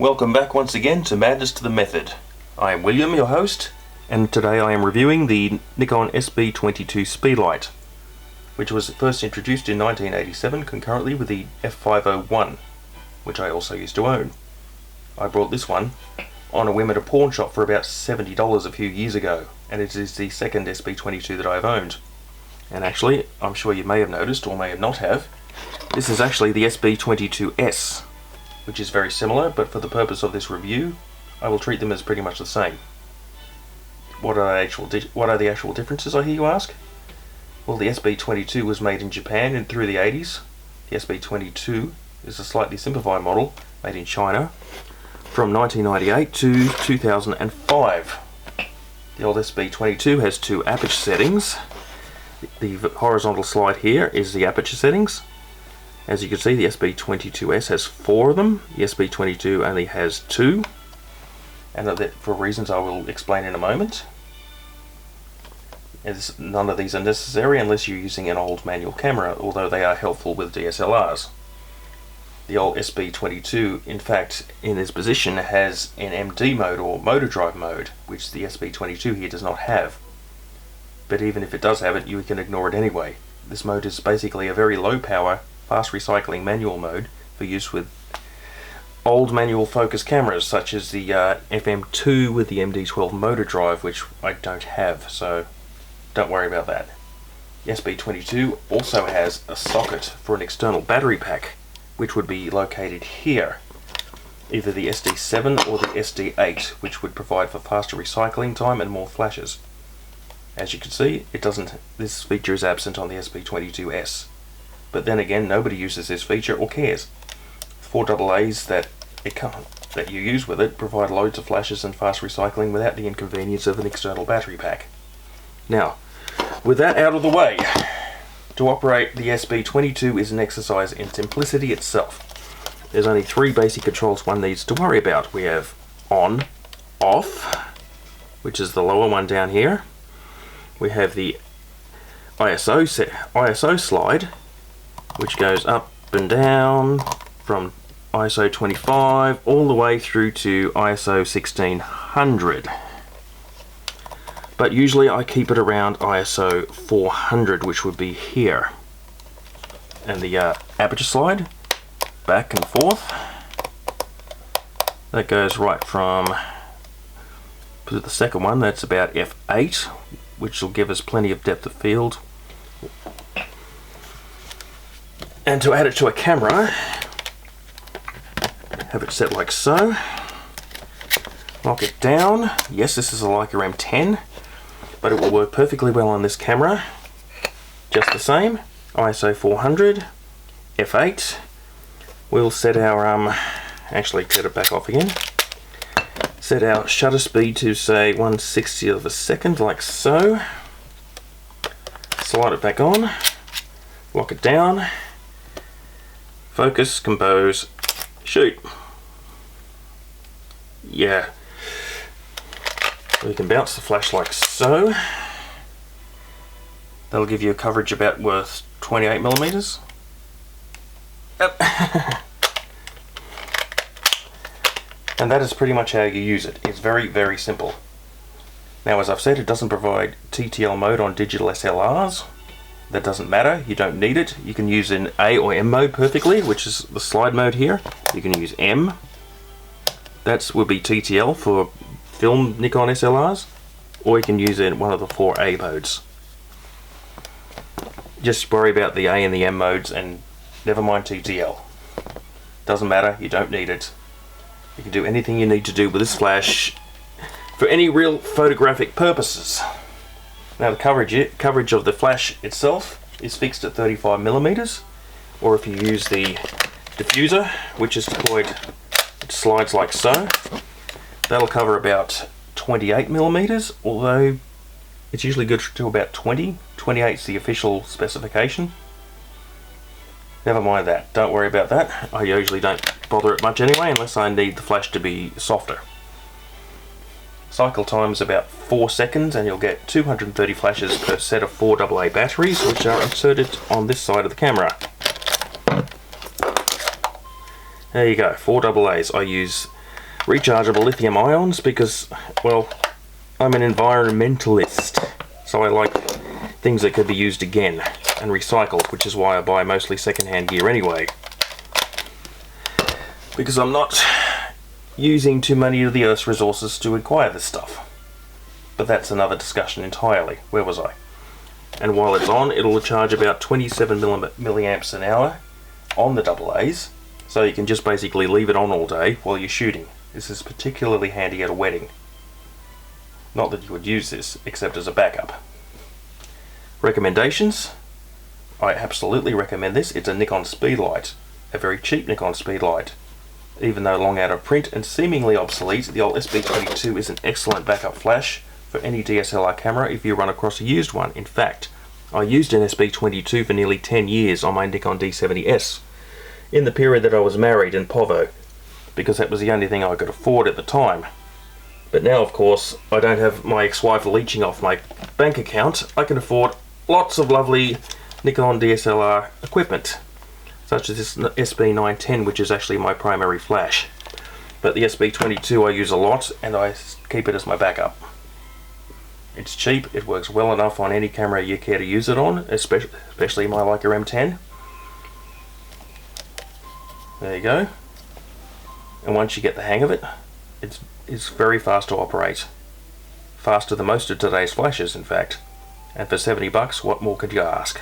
Welcome back once again to Madness to the Method. I am William, your host, and today I am reviewing the Nikon SB-22 Speedlight, which was first introduced in 1987 concurrently with the F501, which I also used to own. I bought this one on a whim at a pawn shop for about $70 a few years ago, and it is the second SB-22 that I've owned. And actually, I'm sure you may have noticed, or may have not have, this is actually the SB-22S, which is very similar, but for the purpose of this review, I will treat them as pretty much the same. What are the actual differences, I hear you ask? Well, the SB-22 was made in Japan through the 80s. The SB-22 is a slightly simplified model made in China from 1998 to 2005. The old SB-22 has two aperture settings. The horizontal slide here is the aperture settings. As you can see, the SB-22S has 4 of them. The SB-22 only has 2, and for reasons I will explain in a moment. As none of these are necessary unless you're using an old manual camera, although they are helpful with DSLRs. The old SB-22, in fact, in this position has an MD mode or motor drive mode, which the SB-22 here does not have. But even if it does have it, you can ignore it anyway. This mode is basically a very low power, fast recycling manual mode for use with old manual focus cameras such as the FM2 with the MD12 motor drive, which I don't have, so don't worry about that. The SB-22 also has a socket for an external battery pack, which would be located here, either the SD7 or the SD8, which would provide for faster recycling time and more flashes. As you can see, this feature is absent on the SB-22S. But then again, nobody uses this feature or cares. 4 AA's that you use with it provide loads of flashes and fast recycling without the inconvenience of an external battery pack. Now, with that out of the way, to operate the SB-22 is an exercise in simplicity itself. There's only 3 basic controls one needs to worry about. We have on, off, which is the lower one down here. We have the ISO slide, which goes up and down from ISO 25 all the way through to ISO 1600. But usually I keep it around ISO 400, which would be here. And the aperture slide, back and forth, that goes right from to the second one, that's about F8, which will give us plenty of depth of field. And to add it to a camera, have it set like so, lock it down. Yes, this is a Leica M10, but it will work perfectly well on this camera. Just the same, ISO 400, F8. We'll set our, actually get it back off again. Set our shutter speed to say 1/60 of a second, like so. Slide it back on, lock it down. Focus, compose, shoot. Yeah. We can bounce the flash like so. That'll give you a coverage about worth 28mm. Yep. And that is pretty much how you use it. It's very, very simple. Now, as I've said, it doesn't provide TTL mode on digital SLRs. That doesn't matter, you don't need it. You can use an A or M mode perfectly, which is the slide mode here. You can use M. That would be TTL for film Nikon SLRs. Or you can use it in one of the 4 A modes. Just worry about the A and the M modes and never mind TTL. Doesn't matter, you don't need it. You can do anything you need to do with this flash for any real photographic purposes. Now the coverage of the flash itself is fixed at 35mm, or if you use the diffuser, which is deployed, it slides like so, that'll cover about 28mm, although it's usually good to about 20. 28 is the official specification. Never mind that, don't worry about that. I usually don't bother it much anyway, unless I need the flash to be softer. Cycle time is about 4 seconds, and you'll get 230 flashes per set of 4 AA batteries, which are inserted on this side of the camera. There you go, 4 AA's. I use rechargeable lithium ions because, well, I'm an environmentalist, so I like things that could be used again and recycled, which is why I buy mostly second-hand gear anyway. Because I'm not using too many of the Earth's resources to acquire this stuff. But that's another discussion entirely. Where was I? And while it's on, it'll charge about 27 milliamps an hour on the AA's, so you can just basically leave it on all day while you're shooting. This is particularly handy at a wedding. Not that you would use this, except as a backup. Recommendations? I absolutely recommend this. It's a Nikon Speedlight, a very cheap Nikon Speedlight. Even though long out of print and seemingly obsolete, the old SB-22 is an excellent backup flash for any DSLR camera if you run across a used one. In fact, I used an SB-22 for nearly 10 years on my Nikon D70S in the period that I was married in Povo, because that was the only thing I could afford at the time. But now, of course, I don't have my ex-wife leeching off my bank account. I can afford lots of lovely Nikon DSLR equipment, such as this SB-910, which is actually my primary flash. But the SB-22 I use a lot, and I keep it as my backup. It's cheap, it works well enough on any camera you care to use it on, especially my Leica M10. There you go. And once you get the hang of it, it's very fast to operate. Faster than most of today's flashes, in fact. And for $70, what more could you ask?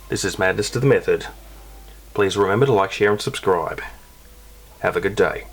This is Madness to the Method. Please remember to like, share and subscribe. Have a good day.